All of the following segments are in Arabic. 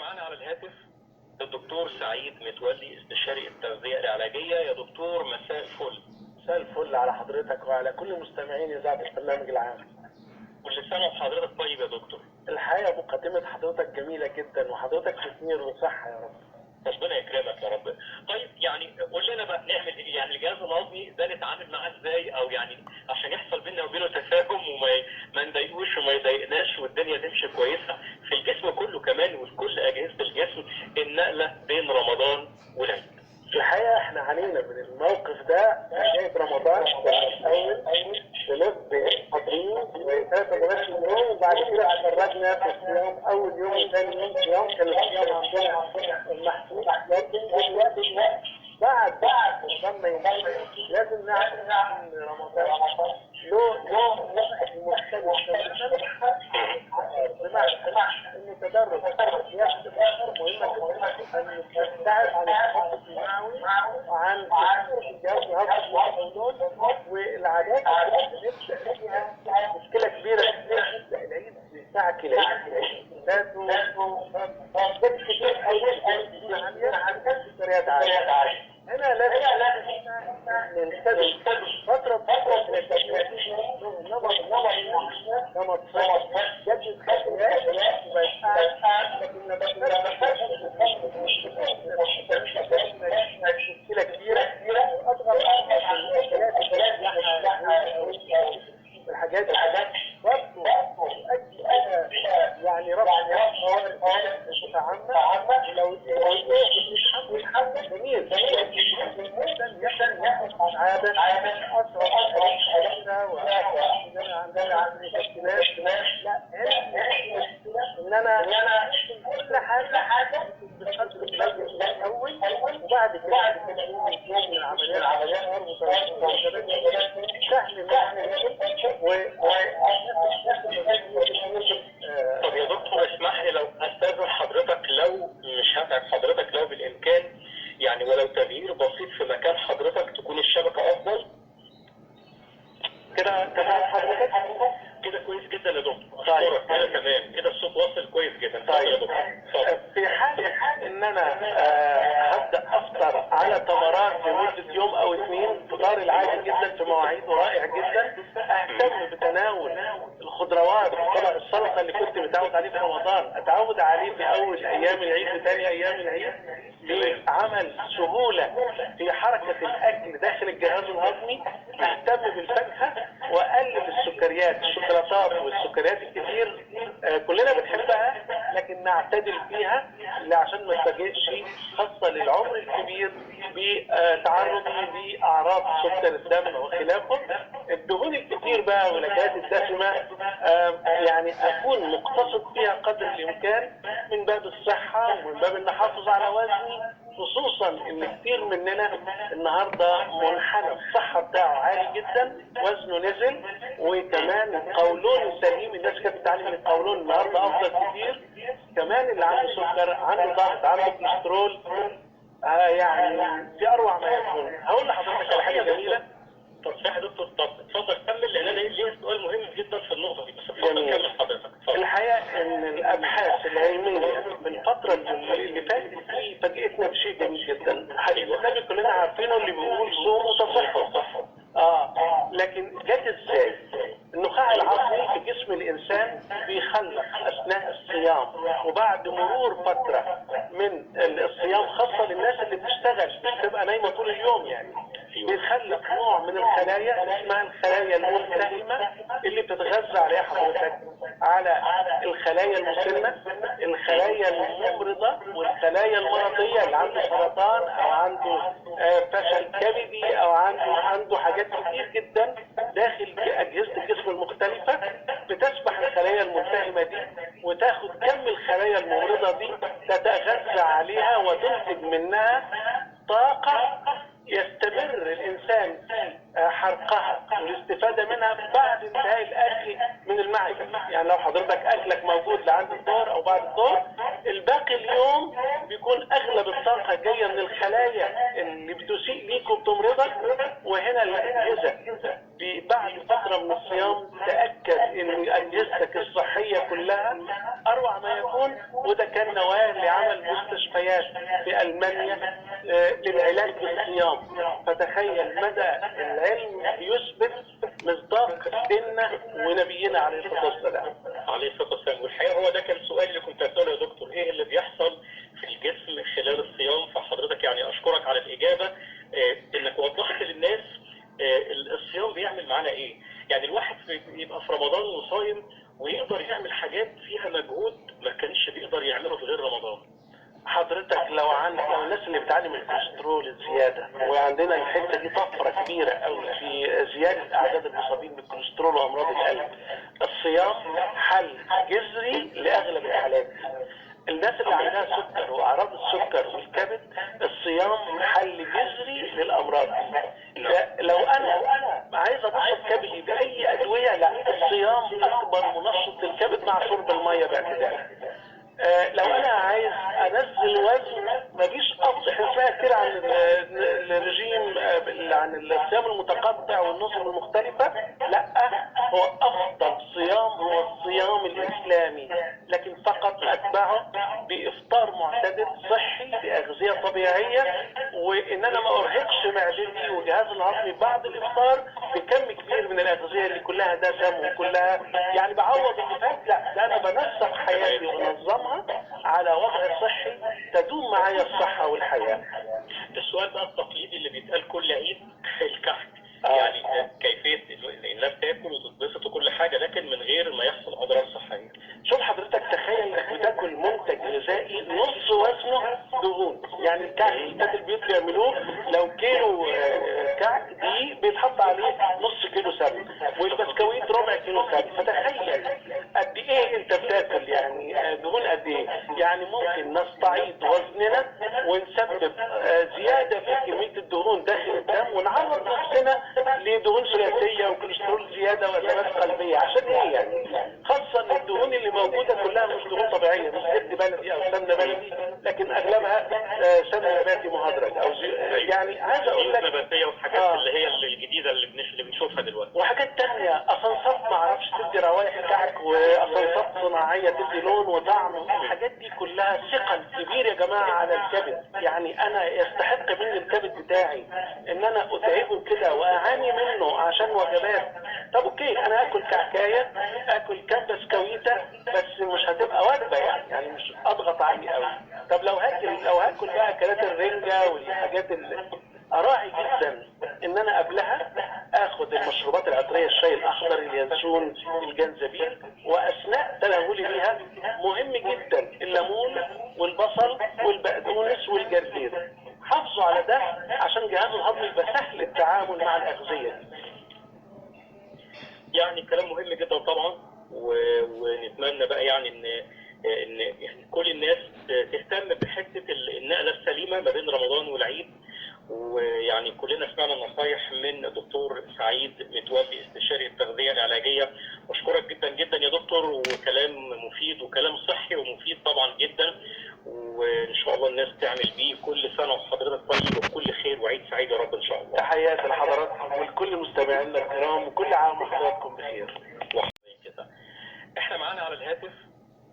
معانا على الهاتف الدكتور سعيد متولي، استشاري التغذية العلاجية. يا دكتور مساء الفل. مساء الفل على حضرتك وعلى كل مستمعين إذاعة البرنامج العام. كل سنة وحضرتك طيب يا دكتور. الحقيقة مقدمة حضرتك جميلة جدا وحضرتك في خير وصحة يا رب. ربنا يكرمك يا رب. طيب يعني قول لنا بقى نعمل ايه؟ يعني الجهاز الهضمي ده نتعامل معاه ازاي، او يعني عشان يحصل بينا وبينه تفاهم وما نضايقوش وما يضايقناش والدنيا تمشي كويسه في الجسم كله كمان وفي اجهزه الجسم، النقله بين رمضان والعيد. الحقيقة احنا علينا من الموقف ده بداية رمضان. الأول بنبدأ حاضرين و23 يوم، وبعد كده اتفرجنا في الصيام أول يوم وثاني يوم صيام. كان الصيام عندنا محسوس، لكن دلوقتي بعد رمضان ما ينتهي لازم نعرف ان رمضان له مختلف بمعنى ان تدرج سياسه الاخر مهمه جدا، ان نبتعد عن التخبط المعوي وعن الجهاز الهضمي والعادات اللي نبدا فيها مشكله كبيره. نبدا العيد بتاعك العيد ذاته كتير قوي عاليه السكريات عاليه. هنا لازم ننتبه فترة نمط صحي جدد خلفيات لكن مشكلة كبيرة أضغط الحاجات برضه يعني رفع متعمد لو يتحمل جميل عادة أسرع عندنا مشكلات. لا إن أنا كل حاجة بتقدم الأول وبعد كده من العمليات أربط سهل طب يا دكتور اسمح لي لو استاذن حضرتك، لو مش هتعب حضرتك، لو بالامكان يعني ولو تغيير بسيط في مكان حضرتك تكون الشبكه افضل كده. تمام حضرتك كده كويس جدا يا دكتور. طيب كده تمام، كده الصوت واصل كويس جدا. طيب يا دكتور في حالة ان انا هبدأ افطر على تمرات لمدة يوم او اثنين، فطار العادي جدا في مواعيده رائع جدا. اهتم بتناول الخضروات وطبق السلطة اللي كنت متعود عليه في رمضان، اتعود عليه في اول ايام العيد وثاني ايام العيد لعمل سهولة في حركة الاكل داخل الجهاز الهضمي. اهتم بالفاكهة واقلل السكريات، الشوكولاتات والسكريات الكتير كلنا بنحبها لكن نعتدل فيها عشان ما نتفاجئش خاصة للعمر الكبير بتعرضه لأعراض سكر الدم وخلافه. الدهون الكتير بقى والأكلات الدسمة يعني أكون مقتصد فيها قدر الإمكان من باب الصحة ومن باب أن أحافظ على وزني، خصوصا ان كتير مننا النهارده منحنى الصحه بتاعه عالي جدا، وزنه نزل، وكمان قولون سليم. الناس كانت بتتعلم القولون النهارده افضل كتير. كمان اللي عنده سكر، عنده ضغط، عنده كوليسترول، يعني في اروع ما يكون. هقول لحضرتك على حاجه جميله. طب صح يا دكتور، طب اتفضل كمل لان انا ليا سؤال مهم جدا في النقطه دي، بس اتفضل كمل حضرتك. الحقيقه ان الابحاث العلميه في الفتره اللي فاتت دي فاجئتنا بشيء جميل جدا. حديث النبي كلنا عارفينه اللي بيقول صوموا تصحوا. لكن جت ازاي؟ النخاع العصبي في جسم الانسان بيخلق اثناء الصيام وبعد مرور فتره من الصيام، خاصه للناس اللي بتشتغل بتبقى نايمه طول اليوم، يعني بيخلق نوع من الخلايا اسمها الخلايا الملتهمه اللي بتتغذى عليها حضرتك على الخلايا المسنه، الخلايا الممرضه والخلايا المرضيه اللي عنده سرطان او عنده فشل كبدي او عنده حاجات كتير جدا داخل اجهزه الجسم المختلفه. بتسبح الخلايا الملتهمه دي وتاخد كم الخلايا الممرضه دي تتغذى عليها وتنتج منها طاقه يستمر الانسان حرقها والاستفاده منها بعد انتهاء الاكل من المعده. يعني لو حضرتك اكلك موجود لعند الظهر او بعد الظهر، الباقي اليوم بيكون اغلب الطاقه جايه من الخلايا اللي بتسيء ليك وبتمرضك. وهنا الاجهزه بعد فتره من الصيام تاكد ان اجهزتك الصحيه كلها اروع ما يكون وده كان نواه لعمل مستشفيات في ألمانيا للعلاج بالصيام. فتخيل مدى العلم يثبت مصداق ديننا ونبينا عليه الصلاة والسلام. عليه الصلاه والسلام. والحقيقه هو ده كان السؤال اللي كنت اساله يا دكتور، ايه اللي بيحصل في الجسم خلال الصيام؟ فحضرتك يعني اشكرك على الاجابه، انك وضحت للناس الصيام بيعمل معانا ايه. يعني الواحد يبقى في رمضان وصايم ويقدر يعمل حاجات فيها مجهود ما كانش بيقدر يعمله في غير رمضان. حضرتك لو الناس اللي بتعاني من الكوليسترول الزياده، وعندنا الحته دي طفره كبيره قوي في زياده اعداد المصابين بالكوليسترول وامراض القلب، الصيام حل جذري لاغلب الحالات. الناس اللي عندها سكر واعراض السكر والكبد، الصيام حل جذري للامراض دي. لو انا عايز ابسط كبدي باي ادويه، لا، الصيام اكبر منشط للكبد مع شرب الميه باعتدال. لو انا عايز انزل وزن، مفيش افضل. احنا سمعنا كتير عن الرجيم، عن الصيام المتقطع والنصب المختلفه. لا، هو افضل صيام هو الصيام الاسلامي، لكن فقط اتبعه بافطار معتدل صحي باغذيه طبيعيه، وان انا ما ارهقش معدتي وجهازي الهضمي بعد الافطار بكم كبير من الاغذيه اللي كلها دسم وكلها يعني بعوض اللي فات. لا، ده انا بنسق حياتي وانظمها على وضع صحي تدوم معايا الصحه والحياه. السؤال بقى التقليدي اللي بيتقال كل عيد، الكحك. يعني كيفيه الناس تاكل وتتبسط وكل حاجه، لكن من غير ما يحصل اضرار صحيه. شوف حضرتك، تخيل انك بتاكل منتج غذائي نص وزنه دهون. يعني الكعك اللي البيوت بيعملوه، لو كيلو كعك دي بيتحط عليه نص كيلو سمن، والبسكويت ربع كيلو سمن. فتخيل قد ايه انت بتاكل، يعني دهون قد ايه. يعني ممكن نستعيد وزننا ونسبب زياده في كميه الدهون داخل الدم، ونعرض نفسنا لدهون ثلاثيه وكوليسترول زياده وازمات قلبيه. عشان ايه يعني؟ خاصه ان الدهون اللي موجوده كلها مش دهون طبيعيه، مش زبد بلدي او سمنه بلدي، لكن اغلبها سمنه نباتي مهدرج او يعني عايز اقول لك نباتيه وحاجات اللي هي الجديده اللي بنشوفها دلوقتي، وحاجات تانية. اصنصات ما اعرفش تدي روايح كعك، واصنصات صناعيه تدي لون وطعم. الحاجات دي كلها ثقل كبير يا جماعه على الكبد. يعني انا يستحق مني الكبد بتاعي ان انا اتعبه كده واعاني منه عشان وجبات؟ طب اوكي، انا اكل كعكايه، اكل كام بسكويته، بس مش هتبقى وجبه يعني مش اضغط عليه قوي. طب لو هاكل بقى اكلات الرنجه والحاجات اللي اراعي جدا ان انا قبلها اخد المشروبات العطريه، الشاي الاخضر، اليانسون، الجنزبيل، واثناء تناولي بيها مهم جدا الليمون والبصل والبقدونس والجرجير. حافظوا على ده عشان جهاز الهضم يبقى سهل التعامل مع الاغذيه دي. يعني كلام مهم جدا طبعا، ونتمنى بقى يعني ان كل الناس تهتم بحته النقله السليمه ما بين رمضان والعيد. ويعني كلنا سمعنا نصايح من الدكتور سعيد متولي استشاري التغذيه العلاجيه. بشكرك جدا جدا يا دكتور، وكلام مفيد وكلام صحي ومفيد طبعا جدا، وان شاء الله الناس تعمل بيه. كل سنه وحضرتك طيب وبكل خير وعيد سعيد يا رب ان شاء الله. تحياتي لحضراتكم ولكل مستمعينا الكرام، وكل عام وحضراتكم بخير. كده احنا معانا على الهاتف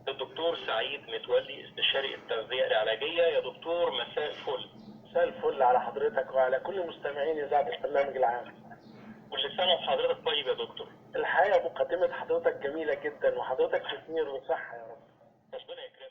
الدكتور سعيد متولي استشاري التغذيه العلاجيه. يا دكتور مساء الفل. مساء الفل على حضرتك وعلى كل مستمعين اذاعه البرنامج العام. كل سنه وحضرتك طيب يا دكتور. الحقيقه مقدمه حضرتك جميله جدا، وحضرتك في خير وصحه يا رب. ربنا يكرمك.